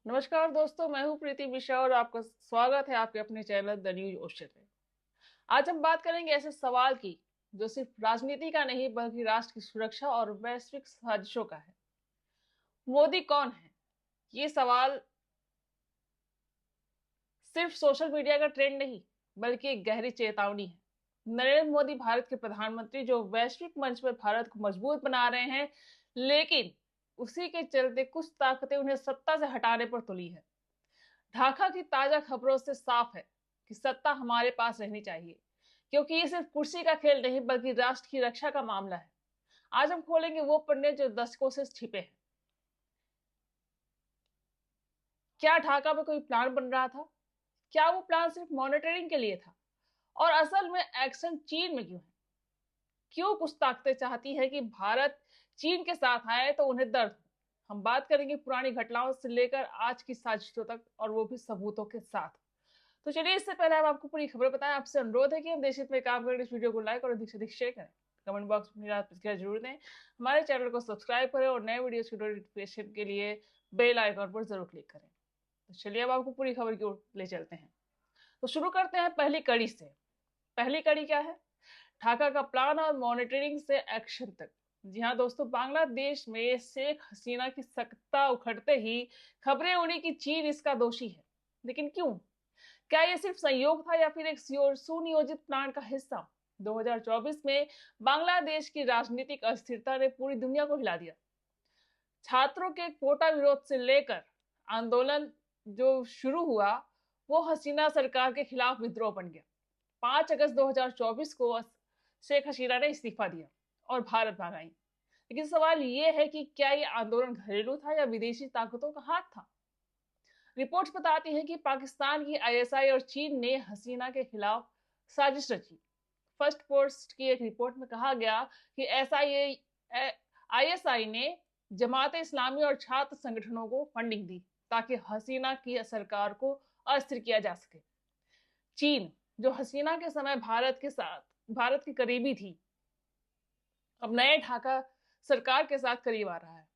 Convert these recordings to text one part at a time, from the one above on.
नमस्कार दोस्तों, मैं हूं प्रीति मिश्रा और आपका स्वागत है आपके अपने चैनल द न्यूज ओशन में। आज हम बात करेंगे ऐसे सवाल की जो सिर्फ राजनीति का नहीं बल्कि राष्ट्र की सुरक्षा और वैश्विक साजिशों का है। मोदी कौन है? ये सवाल सिर्फ सोशल मीडिया का ट्रेंड नहीं बल्कि एक गहरी चेतावनी है। नरेंद्र मोदी भारत के प्रधानमंत्री जो वैश्विक मंच पर भारत को मजबूत बना रहे हैं, लेकिन उसी के चलते कुछ ताकतें उन्हें सत्ता से हटाने पर तुली है। ढाका की ताजा खबरों से साफ है कि सत्ता हमारे पास रहनी चाहिए, क्योंकि ये सिर्फ कुर्सी का खेल नहीं बल्कि राष्ट्र की रक्षा का मामला है। आज हम खोलेंगे वो पन्ने जो दशकों से छिपे हैं। क्या ढाका में कोई प्लान बन रहा था? क्या वो प्लान सिर्फ मॉनिटरिंग के लिए था? और असल में एक्शन चीन में क्यों है? क्यों कुछ ताकतें चाहती है कि भारत चीन के साथ आए तो उन्हें दर्द हो? हम बात करेंगे पुरानी घटनाओं से लेकर आज की साजिशों तक, और वो भी सबूतों के साथ। तो चलिए, इससे पहले हम आपको पूरी खबर बताएं, आपसे अनुरोध है कि हम देश हित में काम करें, इस वीडियो को लाइक और अधिक से अधिक शेयर करें। कमेंट बॉक्स में अपनी प्रतिक्रिया जरूर दें। हमारे चैनल को सब्सक्राइब करें और नए वीडियोस की नोटिफिकेशन के लिए बेल आइकन पर जरूर क्लिक करें। तो चलिए, अब आपको पूरी खबर की ओर ले चलते हैं। तो शुरू करते हैं पहली कड़ी से। पहली कड़ी क्या है? ढाका का प्लान और मॉनिटरिंग से एक्शन तक। जी हाँ दोस्तों, बांग्लादेश में शेख हसीना की सत्ता उखड़ते ही खबरें उड़ी कि चीन इसका दोषी है। लेकिन क्यों? क्या ये सिर्फ संयोग था या फिर एक सुनियोजित प्लान का हिस्सा? 2024 में बांग्लादेश की राजनीतिक अस्थिरता ने पूरी दुनिया को हिला दिया। छात्रों के कोटा विरोध से लेकर आंदोलन जो शुरू हुआ, वो हसीना सरकार के खिलाफ विद्रोह बन गया। 5 अगस्त 2024 को शेख हसीना ने इस्तीफा दिया और भारत भाग आई। लेकिन सवाल ये है कि क्या ये आंदोलन घरेलू था या विदेशी ताकतों का हाथ था? रिपोर्ट्स बताती हैं कि पाकिस्तान की आईएसआई और चीन ने हसीना के खिलाफ साजिश रची। फर्स्ट पोस्ट की एक रिपोर्ट में कहा गया कि आईएसआई ने जमात इस्लामी और छात्र संगठनों को फंडिंग दी ताकि हसीना की सरकार को अस्थिर किया जा सके। चीन, जो हसीना के समय भारत की करीबी थी, अब नए ढाका सरकार के साथ करीब आ रहा है।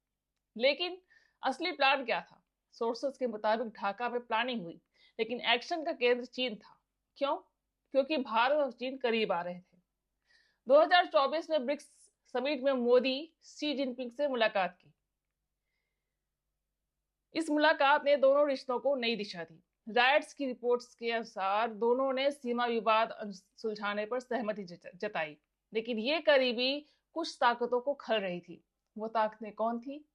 लेकिन असली प्लान क्या था? सोर्सेस के मुताबिक ढाका में प्लानिंग हुई, लेकिन एक्शन का केंद्र चीन था। क्यों? क्योंकि भारत और चीन करीब आ रहे थे। 2024 में ब्रिक्स समिट में मोदी शी जिनपिंग से मुलाकात की। इस मुलाकात ने दोनों रिश्तों को नई दिशा दी। राइट्स की रिपोर्ट्स के अनुसार दोनों ने सीमा विवाद सुलझाने पर सहमति जताई। लेकिन ये करीबी कुछ ताकतों को खल रही थी। वो ताकतें कौन थी?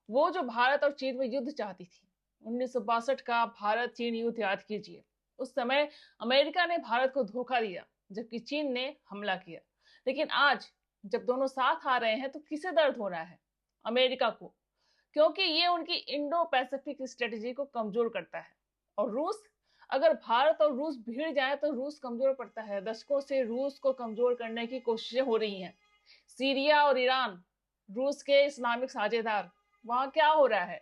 वो जो भारत और चीन में युद्ध चाहती थी। 1962 का भारत चीन युद्ध याद कीजिए। उस समय अमेरिका ने भारत को धोखा दिया जबकि चीन ने हमला किया। लेकिन आज जब दोनों साथ आ रहे हैं तो किसे दर्द हो रहा है? अमेरिका को, क्योंकि ये उनकी इंडो पैसिफिक स्ट्रेटेजी को कमजोर करता है। और रूस, अगर भारत और रूस भिड़ जाए तो रूस कमजोर पड़ता है। दशकों से रूस को कमजोर करने की कोशिशें हो रही हैं। सीरिया और ईरान रूस के इस्लामिक साझेदार। वहां क्या हो रहा है?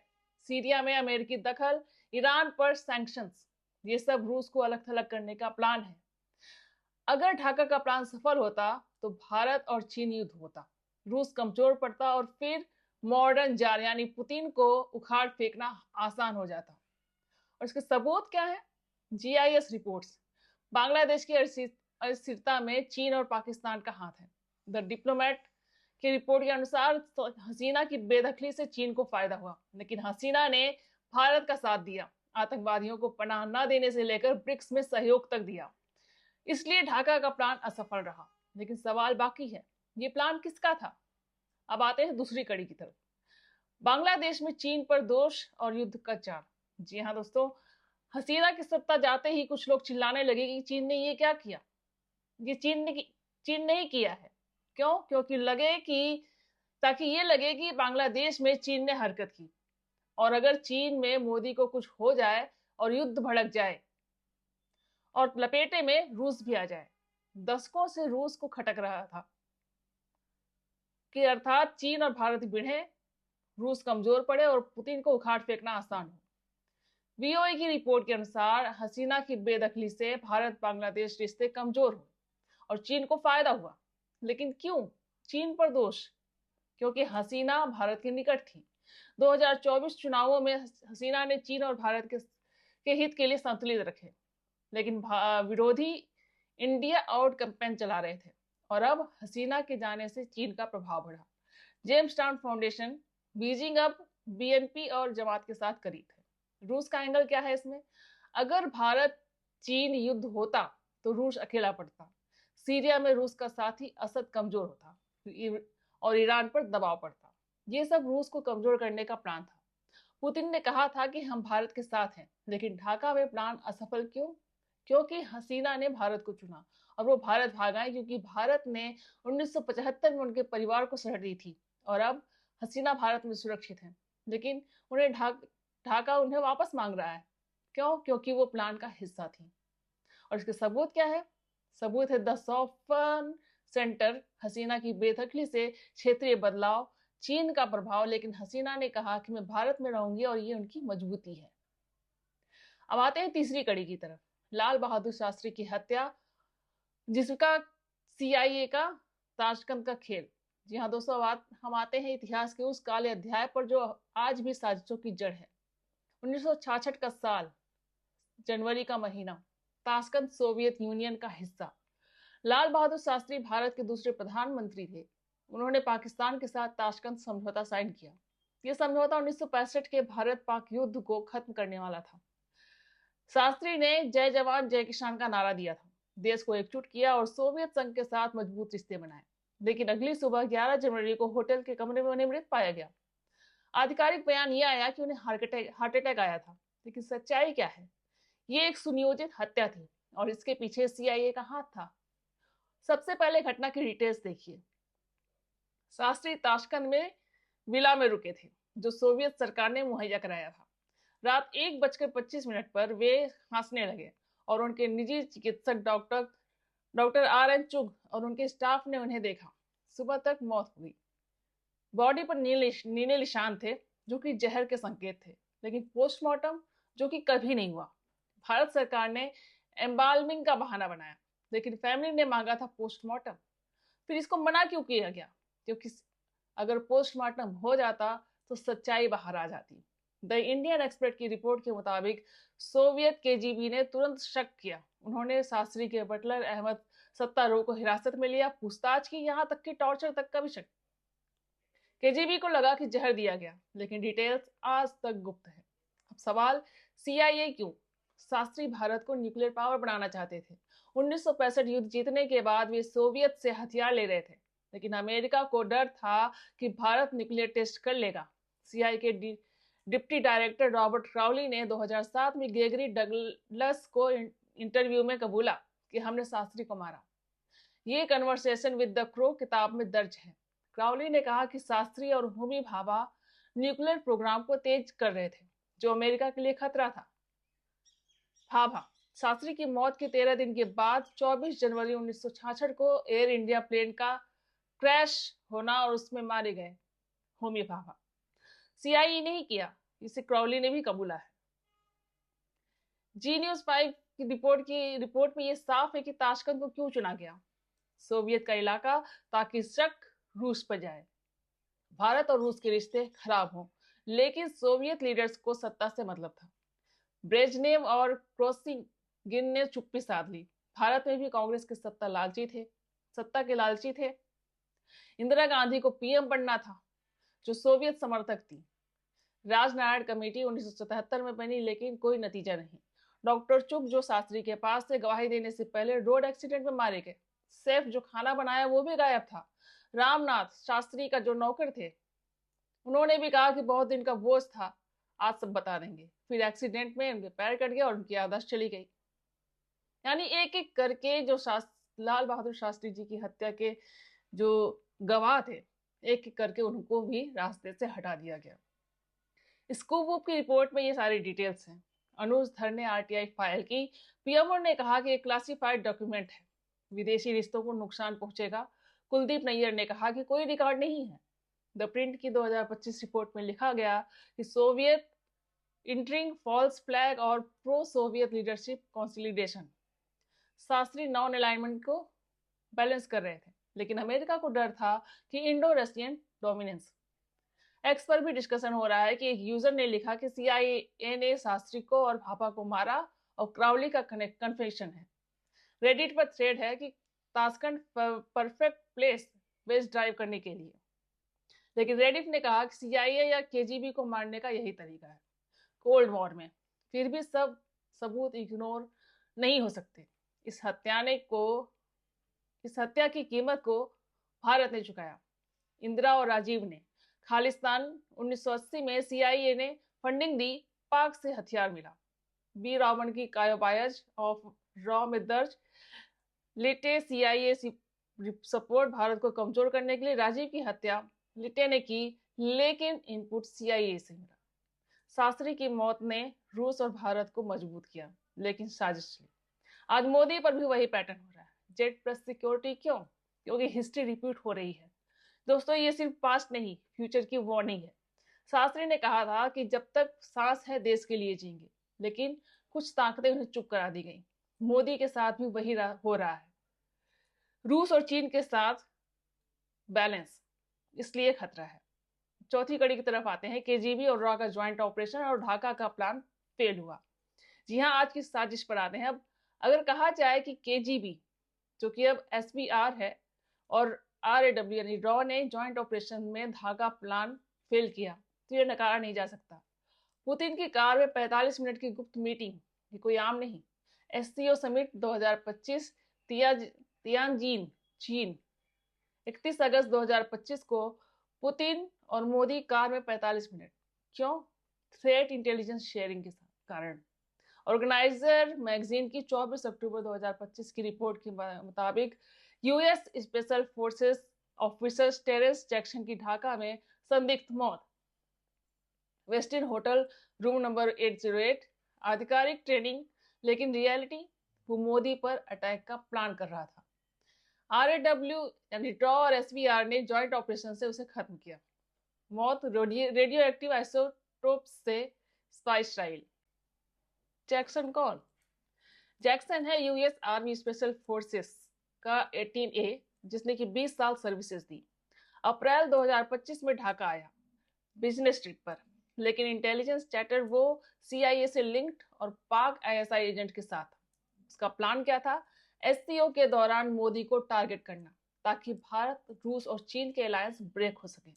सीरिया में अमेरिकी दखल, ईरान पर सैंक्शंस, ये सब रूस को अलग थलग करने का प्लान है। अगर ढाका का प्लान सफल होता तो भारत और चीन युद्ध होता, रूस कमजोर पड़ता और फिर मॉडर्न जार यानी पुतिन को उखाड़ फेंकना आसान हो जाता। और इसके सबूत क्या है? GIS reports. बांग्लादेश की अस्थिरता में चीन और पाकिस्तान का हाथ है। द डिप्लोमेट की रिपोर्ट के अनुसार हसीना की बेदखली से चीन को फायदा हुआ, लेकिन हसीना ने भारत का साथ दिया, आतंकवादियों को पनाह न देने से लेकर ब्रिक्स में सहयोग तक दिया। इसलिए ढाका का प्लान असफल रहा। लेकिन सवाल बाकी है, ये प्लान किसका था? अब आते हैं दूसरी कड़ी की तरफ। बांग्लादेश में चीन पर दोष और युद्ध का चाल। जी हाँ दोस्तों, हसीना की सत्ता जाते ही कुछ लोग चिल्लाने लगे कि चीन ने ये क्या किया। ये चीन नहीं किया है। क्यों? क्योंकि लगे कि ताकि ये लगे कि बांग्लादेश में चीन ने हरकत की, और अगर चीन में मोदी को कुछ हो जाए और युद्ध भड़क जाए और लपेटे में रूस भी आ जाए। दशकों से रूस को खटक रहा था कि अर्थात चीन और भारत भिड़े, रूस कमजोर पड़े और पुतिन को उखाड़ फेंकना आसान हो। वीओए की रिपोर्ट के अनुसार हसीना की बेदखली से भारत बांग्लादेश रिश्ते कमजोर हुए और चीन को फायदा हुआ। लेकिन क्यों चीन पर दोष? क्योंकि हसीना भारत के निकट थी। 2024 चुनावों में हसीना ने चीन और भारत के हित के लिए संतुलित रखे, लेकिन विरोधी इंडिया आउट कैंपेन चला रहे थे। और अब हसीना के जाने से चीन का प्रभाव बढ़ा। जेम्स टाउन फाउंडेशन, बीजिंग अब बीएनपी और जमात के साथ करीब है। रूस का एंगल क्या है इसमें? अगर भारत चीन युद्ध होता तो रूस अकेला पड़ता, सीरिया में रूस का साथी असद कमजोर होता और ईरान पर दबाव पड़ता। ये सब रूस को कमजोर करने का प्लान था। पुतिन ने कहा था कि हम भारत के साथ हैं, लेकिन ढाका में प्लान असफल क्यों? क्योंकि हसीना ने भारत को चुना और वो भारत भाग आए, क्योंकि भारत ने 1975 में उनके परिवार को शरण दी थी और अब हसीना भारत में सुरक्षित है, लेकिन उन्हें ढाका उन्हें वापस मांग रहा है। क्यों? क्योंकि वो प्लान का हिस्सा थी। और इसके सबूत क्या है? सबूत है द सॉफन सेंटर, हसीना की बेदखली से क्षेत्रीय बदलाव, चीन का प्रभाव, लेकिन हसीना ने कहा कि मैं भारत में रहूंगी और ये उनकी मजबूती है। अब आते हैं तीसरी कड़ी की तरफ, लाल बहादुर शास्त्री की हत्या, जिसका सीआईए का ताशकंद का खेल। जी हाँ दोस्तों, हम आते हैं इतिहास के उस काले अध्याय पर जो आज भी साजिशों की जड़ है। 1966 का साल, जनवरी का महीना, ताशकंद सोवियत यूनियन का हिस्सा। लाल बहादुर शास्त्री भारत के दूसरे प्रधानमंत्री थे। उन्होंने पाकिस्तान के साथ ताशकंद समझौता साइन किया। यह समझौता 1965 के भारत पाक युद्ध को खत्म करने वाला था। शास्त्री ने जय जवान जय किसान का नारा दिया था, देश को एकजुट किया और सोवियत संघ के साथ मजबूत रिश्ते बनाए। लेकिन अगली सुबह 11 जनवरी को होटल के कमरे में उन्हें मृत पाया गया। आधिकारिक बयान यह आया कि उन्हें हार्ट अटैक आया था, लेकिन सच्चाई क्या है? ये एक सुनियोजित हत्या थी और इसके पीछे सीआईए का हाथ था। सबसे पहले घटना की डिटेल्स देखिए। शास्त्री ताशकंद में विला में रुके थे, जो सोवियत सरकार ने मुहैया कराया था। रात 1:25 पर वे हंसने लगे और उनके निजी चिकित्सक डॉक्टर RN चुग और उनके स्टाफ ने उन्हें देखा। सुबह तक मौत हुई। बॉडी पर नीले निशान थे, जो कि जहर के संकेत थे, लेकिन पोस्टमार्टम, जो कि कभी नहीं हुआ। भारत सरकार ने एम्बाल्मिंग का बहाना बनाया, लेकिन फैमिली ने मांगा था पोस्टमार्टम। फिर इसको मना क्यों किया गया? क्योंकि अगर पोस्टमार्टम हो जाता तो सच्चाई बाहर आ जाती। द इंडियन एक्सप्रेस की रिपोर्ट के मुताबिक सोवियत केजीबी ने तुरंत शक किया। उन्होंने शास्त्री के बटलर अहमद सत्तारू को हिरासत में लिया, पूछताछ की, यहाँ तक कि टॉर्चर तक का भी शक। केजीबी को लगा कि जहर दिया गया, लेकिन डिटेल्स आज तक गुप्त है। अब सवाल, सीआईए क्यों? शास्त्री भारत को न्यूक्लियर पावर बनाना चाहते थे। 1965 युद्ध जीतने के बाद वे सोवियत से हथियार ले रहे थे, लेकिन अमेरिका को डर था कि भारत न्यूक्लियर टेस्ट कर लेगा। सीआईए के डिप्टी डायरेक्टर रॉबर्ट क्राउली ने 2007 में ग्रेगरी डगलस को इंटरव्यू में कबूला कि हमने शास्त्री को मारा। ये कन्वर्सेशन विद द क्रो किताब में दर्ज है। क्राउली ने कहा कि शास्त्री और होमी भाभा न्यूक्लियर प्रोग्राम को तेज कर रहे थे, जो अमेरिका के लिए खतरा था। भाभा शास्त्री की मौत के 13 दिन के बाद 24 जनवरी 1966 को एयर इंडिया प्लेन का क्रैश होना और उसमें मारे गए होमी भाभा। सीआईए ने ही किया, इसे क्राउली ने भी कबूला है। जी न्यूज 5 की रिपोर्ट में यह साफ है कि ताशकंद को क्यों चुना गया। सोवियत का इलाका, ताकि शक रूस पर जाए, भारत और रूस के रिश्ते खराब हों, लेकिन सोवियत लीडर्स को सत्ता से मतलब था। ब्रेजनेव और क्रोसिगिन ने चुप्पी साध ली। भारत में भी कांग्रेस के सत्ता के लालची थे। इंदिरा गांधी को पीएम बनना था, जो सोवियत समर्थक थी। राजनारायण कमेटी 1977 में बनी, लेकिन कोई नतीजा नहीं। डॉक्टर चुग, जो शास्त्री के पास से गवाही देने से पहले रोड एक्सीडेंट में मारे गए। सेफ, जो खाना बनाया, वो भी गायब था। रामनाथ, शास्त्री का जो नौकर थे, उन्होंने भी कहा कि बहुत दिन का बोझ था, आज सब बता देंगे। फिर एक्सीडेंट में उनके पैर कट गया और उनकी याददाश्त चली गई। यानी एक एक करके जो लाल बहादुर शास्त्री जी की हत्या के जो गवाह थे, एक एक करके उनको भी रास्ते से हटा दिया गया। स्कूप की रिपोर्ट में ये सारी डिटेल्स हैं। अनुज धर ने आरटीआई फाइल की। पीएमओ ने कहा कि एक क्लासिफाइड डॉक्यूमेंट है, विदेशी रिश्तों को नुकसान पहुंचेगा। कुलदीप नैयर ने कहा कि कोई रिकॉर्ड नहीं है। द प्रिंट की 2025 रिपोर्ट में लिखा गया कि सोवियत इंटरिंग फॉल्स फ्लैग और pro Soviet leadership consolidation. Shastri non alignment को बैलेंस कर रहे थे, लेकिन अमेरिका को डर था कि इंडो रशियन डोमिनेंस। एक्स पर भी डिस्कशन हो रहा है कि एक यूजर ने लिखा कि CIA ने शास्त्री को और भाभा को मारा और क्राउली का कन्फेशन है। रेडिट पर थ्रेड है कि Tashkent perfect place west drive करने के लिए, लेकिन रेडिट ने कहा कि CIA या KGB को मारने का यही तरीका है कोल्ड वॉर में। फिर भी सब सबूत इग्नोर नहीं हो सकते। इस हत्या की कीमत को भारत ने चुकाया। इंदिरा और राजीव ने। खालिस्तान 1980 में CIA ने फंडिंग दी, पाक से हथियार मिला। बी रावण की कायोबायज ऑफ रॉ में दर्ज लिटे CIA सपोर्ट भारत को कमजोर करने के लिए। राजीव की हत्या लिटे ने की, लेकिन इनपुट CIA से मिला। शास्त्री की मौत ने रूस और भारत को मजबूत किया, लेकिन साजिश थी। आज मोदी पर भी वही पैटर्न हो रहा है। जेट प्लस सिक्योरिटी क्यों? क्योंकि हिस्ट्री रिपीट हो रही है। दोस्तों, ये सिर्फ पास्ट नहीं, फ्यूचर की वार्निंग है। शास्त्री ने कहा था कि जब तक सांस है देश के लिए जिएंगे, लेकिन कुछ ताकतें उन्हें चुप करा दी गई। मोदी के साथ भी वही हो रहा है। रूस और चीन के साथ बैलेंस, इसलिए खतरा है। चौथी कड़ी की तरफ आते हैं। KGB और रॉ का ज्वाइंट ऑपरेशन और ढाका का प्लान फेल हुआ। जी हाँ, आज की साजिश पर आते हैं। अब अगर कहा जाए कि KGB, जो कि अब SBR है, और RAW यानी रॉ ने ज्वाइंट ऑपरेशन में ढाका प्लान फेल किया, तो यह नकारा नहीं जा सकता। पुतिन की कार में 45 मिनट की गुप्त मीटिंग, ये कोई आम नहीं। SCO समिट 2025 तियानजिन, चीन। 31 अगस्त 2025 को पुतिन और मोदी कार में 45 मिनट। क्यों? थ्रेट इंटेलिजेंस शेयरिंग के कारण। ऑर्गेनाइजर मैगजीन की 24 अक्टूबर 2025 की रिपोर्ट के मुताबिक US special forces officers terrace Jackson की ढाका में संदिग्ध मौत। Westin hotel room number 808। आधिकारिक ट्रेनिंग, लेकिन रियलिटी वो मोदी पर अटैक का प्लान कर रहा था। RAW यानी रॉ और SBR ने ज्वाइंट ऑपरेशन से उसे खत्म किया। मौत रेडियो एक्टिव आइसोटोप से स्पाइस ट्रायल। जैक्सन कौन? जैक्सन है US आर्मी स्पेशल फोर्सेस का 18A, जिसने की 20 साल सर्विसेज दी। अप्रैल 2025 में ढाका आया बिजनेस ट्रिप पर, लेकिन इंटेलिजेंस चैटर वो CIA से लिंक्ड और पाक ISI एजेंट के साथ। उसका प्लान क्या था? SCO के दौरान मोदी को टारगेट करना, ताकि भारत, रूस और चीन के अलायंस ब्रेक हो सके।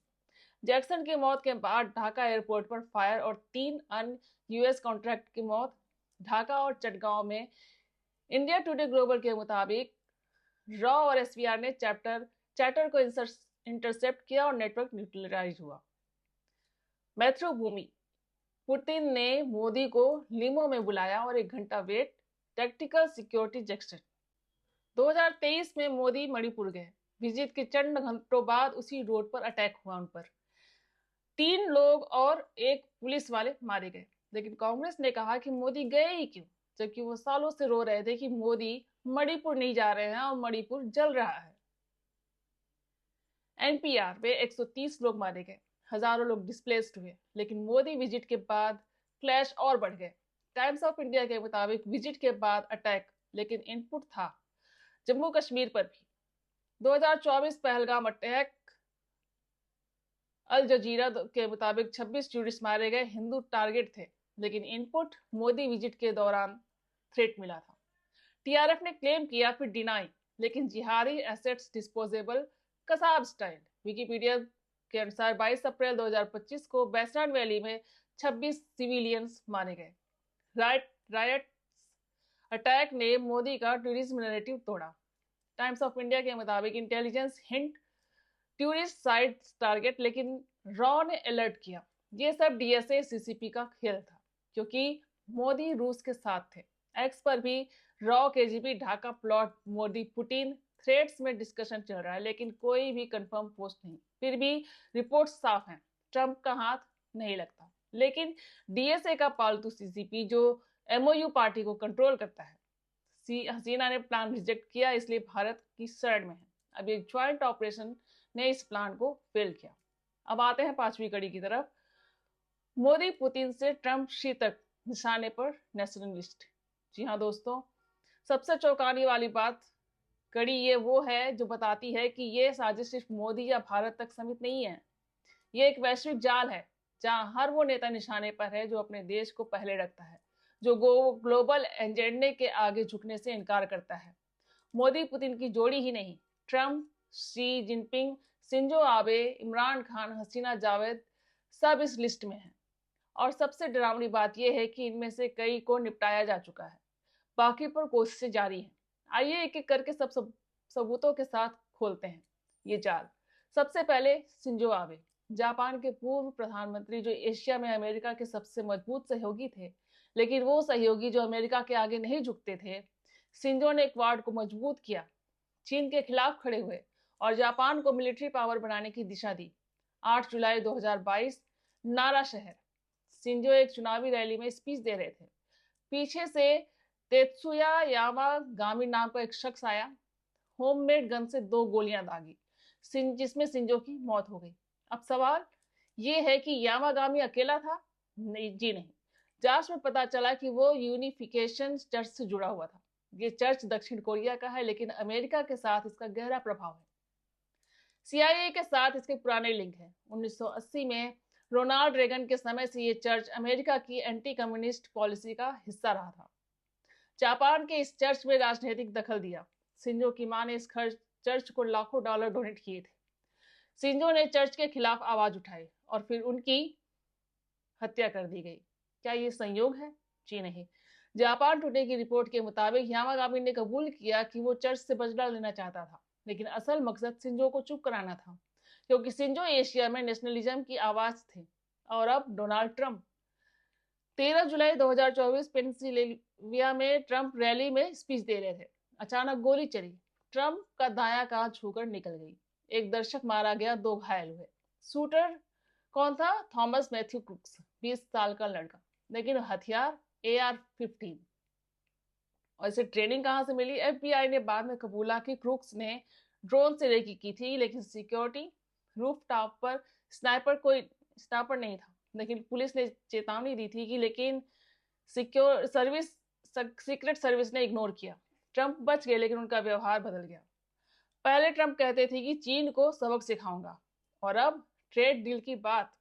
जैक्सन की मौत के बाद ढाका एयरपोर्ट पर फायर और 3 अन्य US कॉन्ट्रैक्ट की मौत। ढाका और चटगांव में। इंडिया टुडे ग्लोबल के मुताबिक रॉ और SBR ने चैटर को इंटरसेप्ट किया और नेटवर्क न्यूट्रलाइज हुआ। मैथ्रुभूमि। पुतिन ने मोदी को लिमो में बुलाया और 1 घंटा वेट। Tactical security Jackson. 2023 में मोदी मणिपुर गए। विजिट के चंद घंटों बाद उसी रोड पर अटैक हुआ उन पर। 3 लोग और 1 पुलिस वाले मारे गए। लेकिन कांग्रेस ने कहा कि मोदी गए ही क्यों, जबकि वो सालों से रो रहे थे कि मोदी मणिपुर नहीं जा रहे हैं और मणिपुर जल रहा है। NPR में 130 लोग मारे गए, हजारों लोग डिस्प्लेस्ड हुए। लेकिन मोदी विजिट के बाद क्लैश और बढ़ गए। टाइम्स ऑफ इंडिया के मुताबिक विजिट के बाद अटैक, लेकिन इनपुट था जम्मू कश्मीर पर भी। 2024 पहलगाम अटैक। अल जजीरा के मुताबिक 26 टूरिस्ट मारे गए, हिंदू टारगेट थे, लेकिन इनपुट मोदी विजिट के दौरान थ्रेट मिला था। TRF ने क्लेम किया, फिर डिनाई, लेकिन जिहादी assets disposable Kasab style. Wikipedia के अनुसार 22 अप्रैल 2025 को बैसनान वैली में 26 सिविलियंस मारे गए। रायट अटैक ने मोदी का टूरिज्म नैरेटिव तोड़ा। टाइम्स ऑफ इंडिया के मुताबिक intelligence hint tourist site target, लेकिन रॉ ने अलर्ट किया। ये सब DSA CCP का खेल था, क्योंकि मोदी रूस के साथ थे। एक्स पर भी raw KGB Dhaka plot Modi Putin threads में डिस्कशन चल रहा है, लेकिन कोई भी कंफर्म पोस्ट नहीं। फिर भी रिपोर्ट साफ है, ट्रंप का हाथ नहीं लगता। लेकिन DSA का पालतू CCP जो MOU पार्टी को कंट्रोल करता है, हसीना ने प्लान रिजेक्ट किया, इसलिए भारत की शरण में है। अब एक ज्वाइंट ऑपरेशन ने इस प्लान को फेल किया। अब आते हैं 5वीं कड़ी की तरफ। मोदी पुतिन से ट्रंप शी तक निशाने पर नेशनलिस्ट। जी हाँ दोस्तों, सबसे चौंकाने वाली बात कड़ी ये वो है जो बताती है कि ये साजिश सिर्फ मोदी या भारत तक सीमित नहीं है। ये एक वैश्विक जाल है जहां हर वो नेता निशाने पर है जो अपने देश को पहले रखता है, जो ग्लोबल एजेंडे के आगे झुकने से इनकार करता है। मोदी पुतिन की जोड़ी ही नहीं, Trump, Xi Jinping, Shinzo Abe, Imran Khan, Hasina Javed सब इस लिस्ट में हैं। और सबसे डरावनी बात यह है कि इनमें से कई को निपटाया जा चुका है, बाकी पर कोशिशें जारी हैं। आइए एक एक करके सब सबूतों के साथ खोलते हैं ये जाल। सबसे पहले शिंजो आबे, जापान के पूर्व प्रधानमंत्री जो एशिया में अमेरिका के सबसे मजबूत सहयोगी थे, लेकिन वो सहयोगी जो अमेरिका के आगे नहीं झुकते थे। शिंजो ने क्वाड को मजबूत किया, चीन के खिलाफ खड़े हुए और जापान को मिलिट्री पावर बनाने की दिशा दी। 8 जुलाई 2022 नारा शहर, शिंजो एक चुनावी रैली में स्पीच दे रहे थे। पीछे से तेत्सुया यामागामी नाम का एक शख्स आया, होममेड गन से 2 गोलियां दागी, जिसमें शिंजो की मौत हो गई। अब सवाल ये है कि यामागामी अकेला था? नहीं जी नहीं। जांच में पता चला कि वो यूनिफिकेशन चर्च से जुड़ा हुआ था। ये चर्च दक्षिण कोरिया का है, लेकिन अमेरिका के साथ इसका गहरा प्रभाव है। सीआईए के साथ इसके पुराने लिंक हैं। 1980 में रोनाल्ड रेगन के समय से ये चर्च अमेरिका की एंटी कम्युनिस्ट पॉलिसी का हिस्सा रहा था। जापान के इस चर्च में राजनीतिक दखल दिया। शिंजो की मां ने इस चर्च को लाखों डॉलर डोनेट किए थे। शिंजो ने चर्च के खिलाफ आवाज उठाई और फिर उनकी हत्या कर दी गई। क्या ये संयोग है? जी नहीं। जापान टुडे की रिपोर्ट के मुताबिक यामागामी ने कबूल किया कि वो चर्च से बदला लेना चाहता था, लेकिन असल मकसद शिंजो को चुप कराना था, क्योंकि शिंजो एशिया में नेशनलिज्म की आवाज थे। और अब डोनाल्ड ट्रंप, 13 जुलाई 2024 पेंसिल्वेनिया में ट्रंप रैली में स्पीच दे रहे थे। अचानक गोली चली, ट्रंप का दायां कान छूकर निकल गई। एक दर्शक मारा गया, 2 घायल हुए। शूटर कौन था? थॉमस मैथ्यू क्रूक्स, 20 साल का लड़का, लेकिन हथियार AR-15। और इसे ट्रेनिंग कहां से मिली? FBI ने बाद में कबूला कि क्रूक्स ने ड्रोन से रेकी की थी, लेकिन सिक्योरिटी रूफ टॉप पर स्नाइपर नहीं था। लेकिन पुलिस ने चेतावनी दी थी कि लेकिन सीक्रेट सर्विस ने इग्नोर किया। ट्रंप बच गए, लेकिन उनका व्यवहार बदल गया। पहले ट्रंप कहते थे कि चीन को सबक सिखाऊंगा, और अब ट्रेड डील की बात।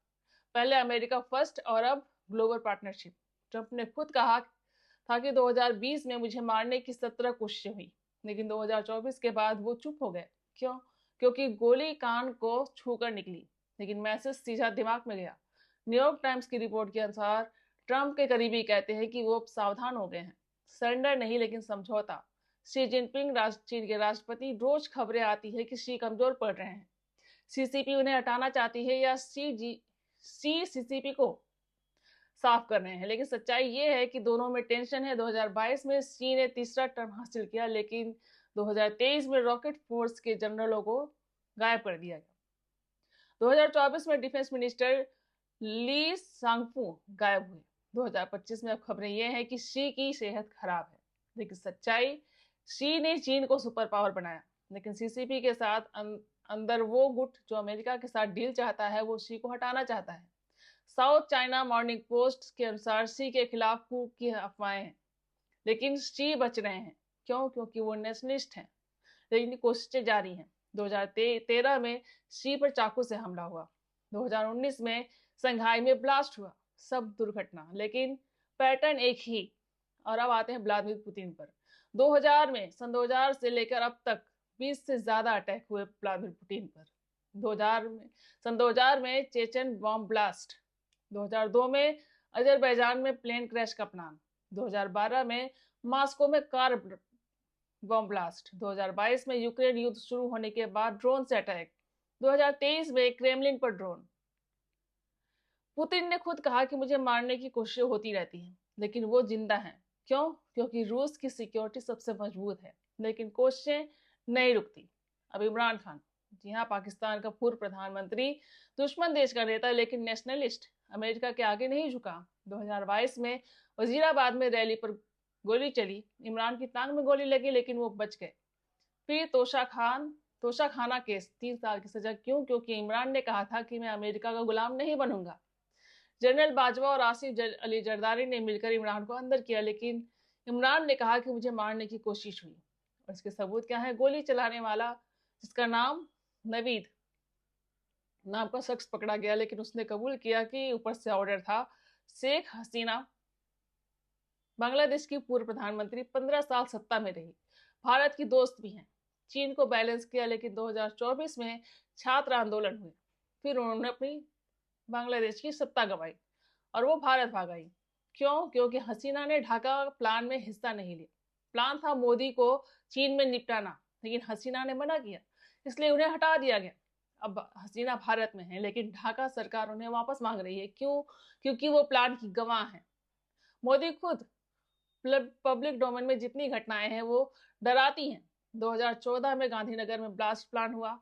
पहले अमेरिका फर्स्ट और अब ग्लोबल पार्टनरशिप। ट्रंप ने खुद कहा था कि 2020 में मुझे मारने की 17 कोशिशें हुई, लेकिन 2024 के बाद वो चुप हो गए। क्यों? क्योंकि गोली कान को छूकर निकली, लेकिन मैसेज सीधा दिमाग में गया। न्यूयॉर्क टाइम्स की रिपोर्ट के अनुसार ट्रंप के करीबी कहते हैं कि वो सावधान हो गए हैं। सरेंडर नहीं, लेकिन समझौता। शी जिनपिंग चीन के राष्ट्रपति, रोज खबरें आती है कि शी कमजोर पड़ रहे हैं, CCP उन्हें हटाना चाहती है या सी CCP को साफ कर रहे हैं। लेकिन सच्चाई ये है कि दोनों में टेंशन है। 2022 में शी ने तीसरा टर्म हासिल किया, लेकिन 2023 में रॉकेट फोर्स के जनरलों को गायब कर दिया गया। 2024 में डिफेंस मिनिस्टर ली सांगफू गायब हुए। 2025 में अब खबरें ये हैं कि शी की सेहत खराब है। लेकिन सच्चाई, शी ने चीन को सुपर पावर बनाया, लेकिन CCP के साथ अंदर वो गुट जो अमेरिका के साथ डील चाहता है, वो शी को हटाना चाहता है। साउथ चाइना मॉर्निंग पोस्ट के अनुसार शी के खिलाफ कूक की अफवाहें हैं, लेकिन शी बच रहे हैं। क्यों? क्योंकि वो नेशनलिस्ट हैं। लेकिन कोशिशें जारी हैं। 2013 में शी पर चाकू से हमला हुआ। 2019 में संघाई में ब्लास्ट हुआ। सब दुर्घटना, लेकिन पैटर्न एक ही। और अब आते हैं व्लादिमीर पुतिन पर। 2000 से लेकर अब तक 20 से ज्यादा अटैक हुए व्लादिमीर पुतिन पर। 2000 में चेचन बॉम्ब ब्लास्ट, 2002 में अजरबैजान में प्लेन क्रैश का प्लान, 2012 में मॉस्को में कार बम ब्लास्ट, 2022 में यूक्रेन युद्ध शुरू होने के बाद ड्रोन से अटैक, 2023 में क्रेमलिन पर ड्रोन। पुतिन ने खुद कहा कि मुझे मारने की कोशिशें होती रहती हैं, लेकिन वो जिंदा हैं। क्यों? क्योंकि रूस की सिक्योरिटी सबसे मजबूत है, लेकिन कोशिशें नहीं रुकती। अब इमरान खान, जी हाँ, पाकिस्तान का पूर्व प्रधानमंत्री, दुश्मन देश का नेता, लेकिन नेशनलिस्ट, अमेरिका के आगे नहीं झुका। 2022 में वजीराबाद में रैली पर गोली चली, इमरान की टांग में गोली लगी, लेकिन वो बच गए। फिर तोशाखाना केस, 3 साल की सजा। क्यों? क्योंकि इमरान ने कहा था कि मैं अमेरिका का गुलाम नहीं बनूंगा। जनरल बाजवा और आसिफ अली जरदारी ने मिलकर इमरान को अंदर किया, लेकिन इमरान ने कहा कि मुझे मारने की कोशिश हुई। और इसके सबूत क्या है? गोली चलाने वाला, जिसका नाम नवीद नाम का शख्स पकड़ा गया, लेकिन उसने कबूल किया कि ऊपर से ऑर्डर था। शेख हसीना बांग्लादेश की पूर्व प्रधानमंत्री, 15 साल सत्ता में रही, भारत की दोस्त भी हैं। चीन को बैलेंस किया, लेकिन 2024 में छात्र आंदोलन हुए, फिर उन्होंने अपनी बांग्लादेश की सत्ता गंवाई और वो भारत भाग आई। क्यों? क्योंकि हसीना ने ढाका प्लान में हिस्सा नहीं लिया। प्लान था मोदी को चीन में निपटाना, लेकिन हसीना ने मना किया, इसलिए उन्हें हटा दिया गया। अब हसीना भारत में है, लेकिन ढाका सरकार उन्हें वापस मांग रही है। क्यों? क्योंकि वो प्लान की गवाह है। मोदी खुद पब्लिक डोमेन में जितनी घटनाएं हैं वो डराती हैं। 2014 में गांधीनगर में ब्लास्ट प्लान हुआ,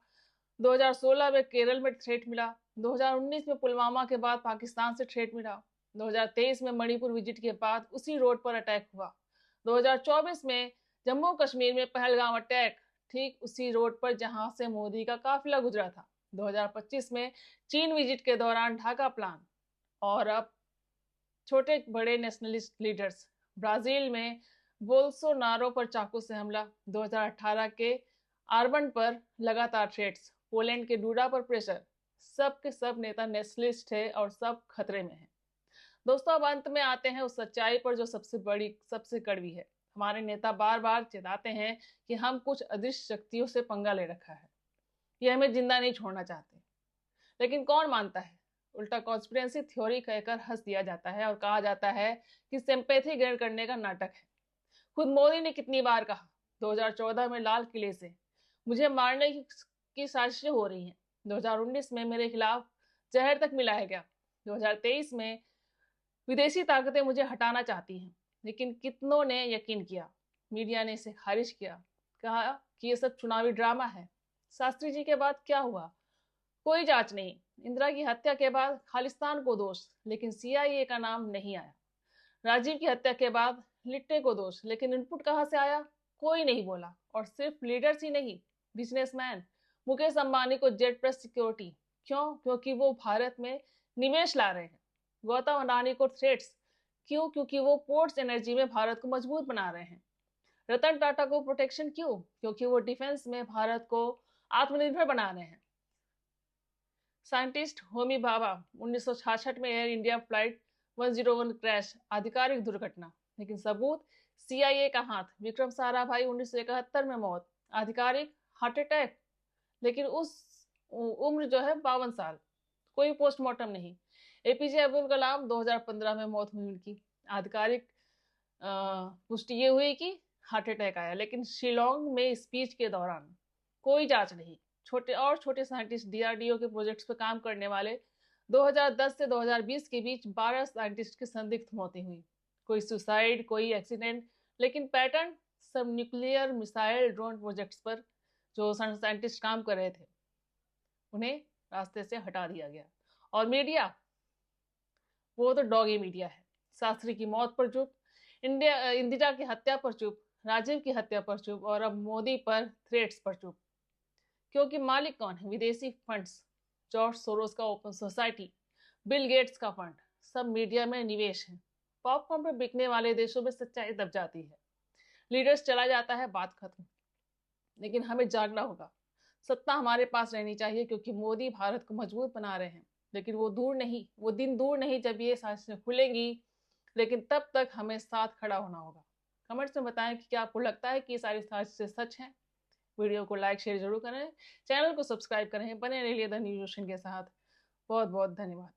2016 में केरल में थ्रेट मिला, 2019 में पुलवामा के बाद पाकिस्तान से थ्रेट मिला, 2023 में मणिपुर विजिट के बाद उसी रोड पर अटैक हुआ, 2024 में जम्मू कश्मीर में पहलगाम अटैक, ठीक उसी रोड पर जहां से मोदी का काफिला गुजरा था, 2025 में चीन विजिट के दौरान ढाका प्लान, और अब छोटे बड़े नेशनलिस्ट लीडर्स, ब्राजील में बोल्सोनारो पर चाकू से हमला, 2018 के आर्बन पर लगातार थ्रेट्स, पोलैंड के डूडा पर प्रेशर, सब के सब नेता नेशनलिस्ट है और सब खतरे में है। दोस्तों, अब अंत में आते हैं उस सच्चाई पर जो सबसे बड़ी, सबसे कड़वी है। हमारे नेता बार बार चिताते हैं कि हम कुछ अदृश्य शक्तियों से पंगा ले रखा है, ये हमें जिंदा नहीं छोड़ना चाहते, लेकिन कौन मानता है? उल्टा कॉन्स्पिरेसी थ्योरी कहकर हंस दिया जाता है और कहा जाता है कि सिंपैथी गेन करने का नाटक है। खुद मोदी ने कितनी बार कहा, 2014 में लाल किले से मुझे मारने की साजिशें हो रही हैं, 2019 में मेरे खिलाफ जहर तक मिलाया गया, 2023 में विदेशी ताकतें मुझे हटाना चाहती हैं, लेकिन कितनों ने यकीन किया? मीडिया ने इसे खारिज किया, कहा कि ये सब चुनावी ड्रामा है। शास्त्री जी के बाद क्या हुआ? कोई जांच नहीं। इंदिरा की हत्या के बाद खालिस्तान को दोष, लेकिन सीआईए का नाम नहीं आया। राजीव की हत्या के बाद लिट्टे को दोष, लेकिन इनपुट कहां से आया? कोई नहीं बोला। और सिर्फ लीडर्स ही नहीं, बिजनेसमैन, मुकेश अंबानी को जेट प्लस सिक्योरिटी। क्यों? क्योंकि वो भारत में निवेश ला रहे हैं। गौतम अडानी को थ्रेट्स। क्यों? क्योंकि वो पोर्ट्स एनर्जी में भारत को मजबूत बना रहे हैं। रतन टाटा को प्रोटेक्शन। क्यों? क्योंकि वो डिफेंस में भारत को आत्मनिर्भर बना रहे हैं। साइंटिस्ट होमी भाभा, 1966 में एयर इंडिया फ्लाइट 101 क्रैश, आधिकारिक दुर्घटना, लेकिन सबूत सीआईए का हाथ। विक्रम साराभाई 1971 में मौत, आधिकारिक हार्ट अटैक, लेकिन उस उम्र जो है 52 साल, कोई पोस्टमार्टम नहीं। एपीजे अब्दुल कलाम, 2015 में मौत हुई उनकी, आधिकारिक पुष्टि ये हुई कि हार्ट अटैक आया, लेकिन शिलोंग में स्पीच के दौरान कोई जांच नहीं। छोटे साइंटिस्ट, डीआरडीओ के प्रोजेक्ट्स पर काम करने वाले, 2010 से 2020 के बीच 12 साइंटिस्ट की संदिग्ध मौतें हुई, कोई सुसाइड, कोई एक्सीडेंट, लेकिन पैटर्न सब न्यूक्लियर मिसाइल ड्रोन प्रोजेक्ट्स पर जो साइंटिस्ट काम कर रहे थे उन्हें रास्ते से हटा दिया गया। और मीडिया, वो तो डॉगी मीडिया है। शास्त्री की मौत पर चुप, इंदिरा की हत्या पर चुप, राजीव की हत्या पर चुप, और अब मोदी पर थ्रेट्स पर चुप। क्योंकि मालिक कौन है? विदेशी फंड्स, जॉर्ज सोरोस का ओपन सोसाइटी, बिल गेट्स का फंड, सब मीडिया में निवेश है। पॉपकॉर्न पर बिकने वाले देशों में सच्चाई दब जाती है, लीडर्स चला जाता है, बात खत्म। लेकिन हमें जागना होगा। सत्ता हमारे पास रहनी चाहिए, क्योंकि मोदी भारत को मजबूत बना रहे हैं, लेकिन वो दिन दूर नहीं जब ये साजिशें खुलेंगी। लेकिन तब तक हमें साथ खड़ा होना होगा। कमेंट्स में बताएं कि क्या आपको लगता है कि ये सारी साजिशें सच हैं। वीडियो को लाइक शेयर जरूर करें, चैनल को सब्सक्राइब करें, बने रहिए द न्यूज के साथ। बहुत बहुत धन्यवाद।